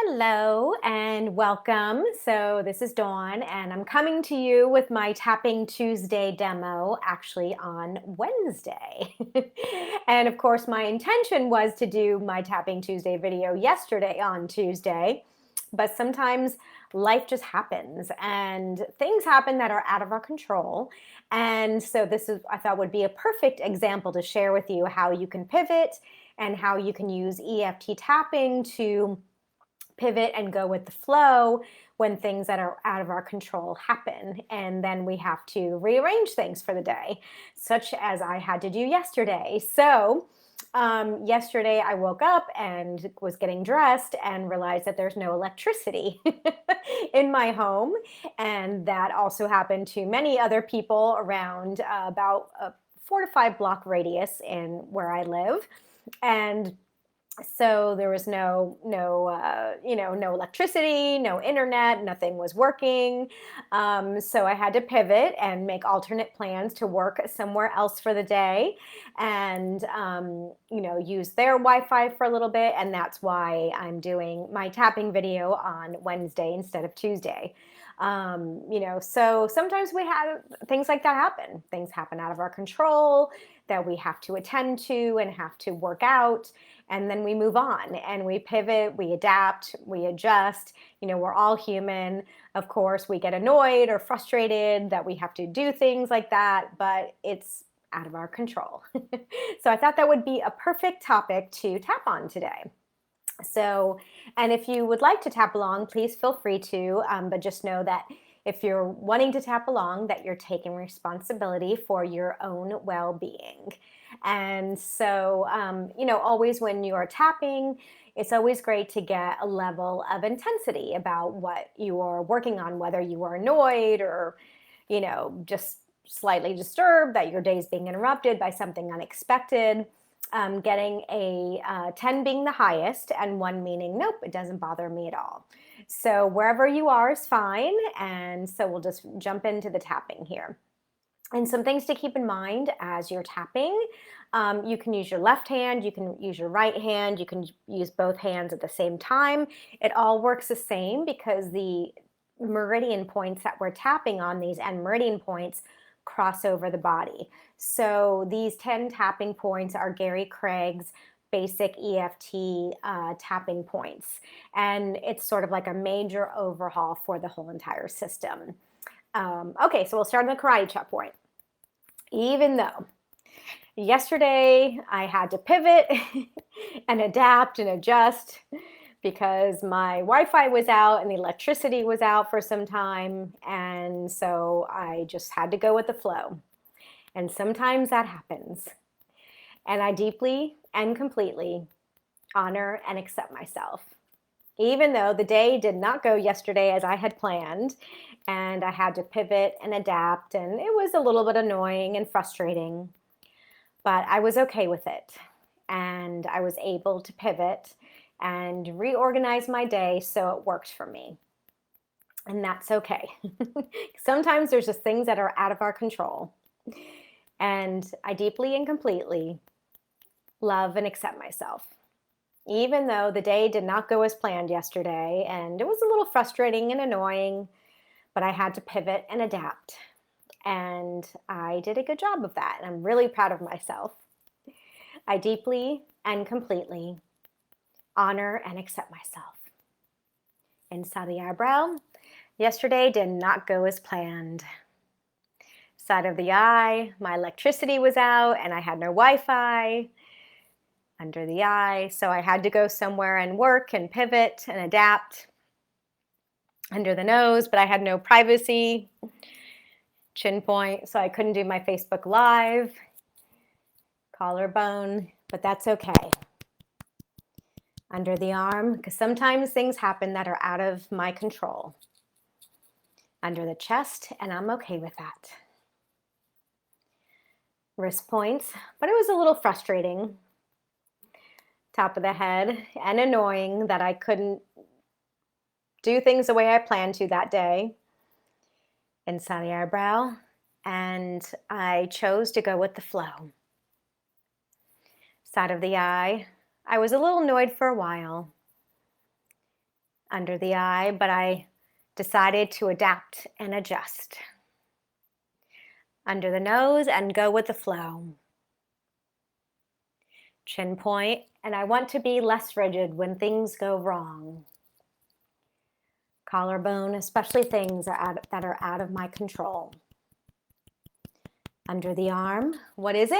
Hello and welcome. So, this is Dawn, and I'm coming to you with my Tapping Tuesday demo actually on Wednesday. And of course, my intention was to do my Tapping Tuesday video yesterday on Tuesday, but sometimes life just happens and things happen that are out of our control. And so, this is, I thought, would be a perfect example to share with you how you can pivot and how you can use EFT tapping to pivot and go with the flow when things that are out of our control happen. And then we have to rearrange things for the day, such as I had to do yesterday. So, yesterday I woke up and was getting dressed and realized that there's no electricity in my home. And that also happened to many other people around about a 4 to 5 block radius in where I live. And so there was no electricity, no internet, nothing was working. So I had to pivot and make alternate plans to work somewhere else for the day, and use their Wi-Fi for a little bit. And that's why I'm doing my tapping video on Wednesday instead of Tuesday. So sometimes we have things like that happen. Things happen out of our control that we have to attend to and have to work out. And then we move on and we pivot, we adapt, we adjust. We're all human. Of course, we get annoyed or frustrated that we have to do things like that, but it's out of our control. So I thought that would be a perfect topic to tap on today. So, and if you would like to tap along, please feel free to, but just know that if you're wanting to tap along, that you're taking responsibility for your own well-being. And so, always when you are tapping, it's always great to get a level of intensity about what you are working on, whether you are annoyed or, just slightly disturbed that your day is being interrupted by something unexpected. Getting a 10 being the highest and 1 meaning, nope, it doesn't bother me at all. So wherever you are is fine. And so we'll just jump into the tapping here. And some things to keep in mind as you're tapping. You can use your left hand, you can use your right hand, you can use both hands at the same time. It all works the same because the meridian points that we're tapping on, these end meridian points, cross over the body. So these 10 tapping points are Gary Craig's basic EFT tapping points. And it's sort of like a major overhaul for the whole entire system. Okay, so we'll start on the karate chop point. Even though yesterday I had to pivot and adapt and adjust because my Wi-Fi was out and the electricity was out for some time, and so I just had to go with the flow. And sometimes that happens. And I deeply and completely honor and accept myself. Even though the day did not go yesterday as I had planned, and I had to pivot and adapt, and it was a little bit annoying and frustrating, but I was okay with it. And I was able to pivot and reorganize my day so it worked for me. And that's okay. Sometimes there's just things that are out of our control. And I deeply and completely love and accept myself. Even though the day did not go as planned yesterday, and it was a little frustrating and annoying, but I had to pivot and adapt. And I did a good job of that. And I'm really proud of myself. I deeply and completely honor and accept myself. Inside the eyebrow, yesterday did not go as planned. Side of the eye, my electricity was out and I had no Wi-Fi. Under the eye, so I had to go somewhere and work and pivot and adapt. Under the nose, but I had no privacy. Chin point, so I couldn't do my Facebook Live. Collarbone, but that's okay. Under the arm, because sometimes things happen that are out of my control. Under the chest, and I'm okay with that. Wrist points, but it was a little frustrating. Top of the head, and annoying that I couldn't do things the way I planned to that day. Inside the eyebrow, and I chose to go with the flow. Side of the eye, I was a little annoyed for a while. under the eye, but I decided to adapt and adjust. Under the nose and go with the flow. Chin point, and I want to be less rigid when things go wrong. Collarbone, especially things that are out of my control. Under the arm, what is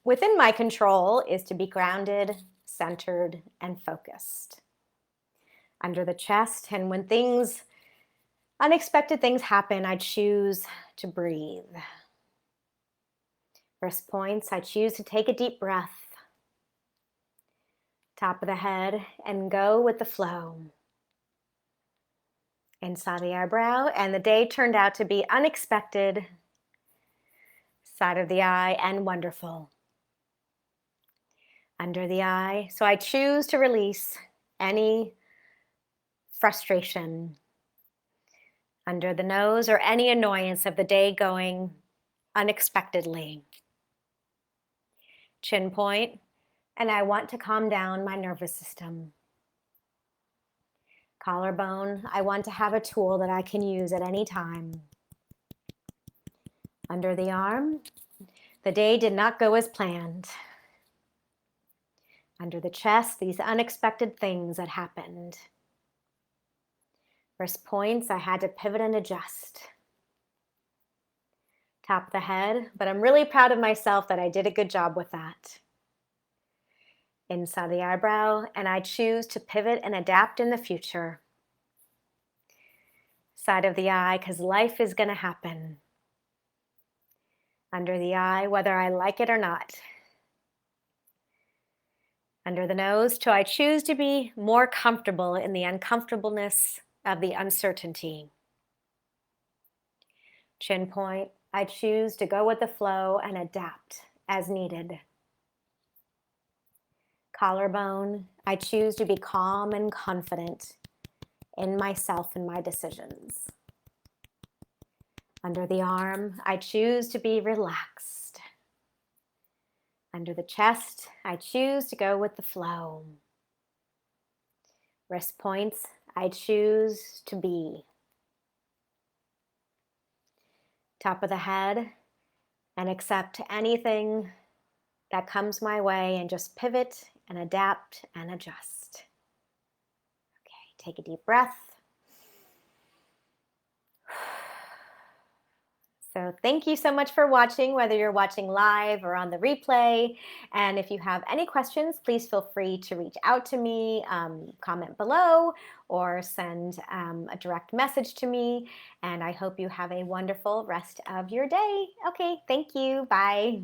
within my control is to be grounded, centered, and focused. Under the chest, and when unexpected things happen, I choose to breathe. Wrist points, I choose to take a deep breath. Top of the head, and go with the flow. Inside the eyebrow, and the day turned out to be unexpected. Side of the eye, and wonderful. Under the eye, so I choose to release any frustration. Under the nose, or any annoyance of the day going unexpectedly. Chin point, and I want to calm down my nervous system. Collarbone, I want to have a tool that I can use at any time. Under the arm, the day did not go as planned. Under the chest, these unexpected things that happened. Wrist points, I had to pivot and adjust. Top of the head, but I'm really proud of myself that I did a good job with that. Inside the eyebrow, and I choose to pivot and adapt in the future. Side of the eye, because life is going to happen. Under the eye, whether I like it or not. Under the nose, so I choose to be more comfortable in the uncomfortableness of the uncertainty. Chin point, I choose to go with the flow and adapt as needed. Collarbone, I choose to be calm and confident in myself and my decisions. Under the arm, I choose to be relaxed. Under the chest, I choose to go with the flow. Wrist points, I choose to be. Top of the head, and accept anything that comes my way and just pivot and adapt and adjust. Okay, take a deep breath. So thank you so much for watching, whether you're watching live or on the replay. And if you have any questions, please feel free to reach out to me, comment below, or send a direct message to me. And I hope you have a wonderful rest of your day. Okay, thank you. Bye.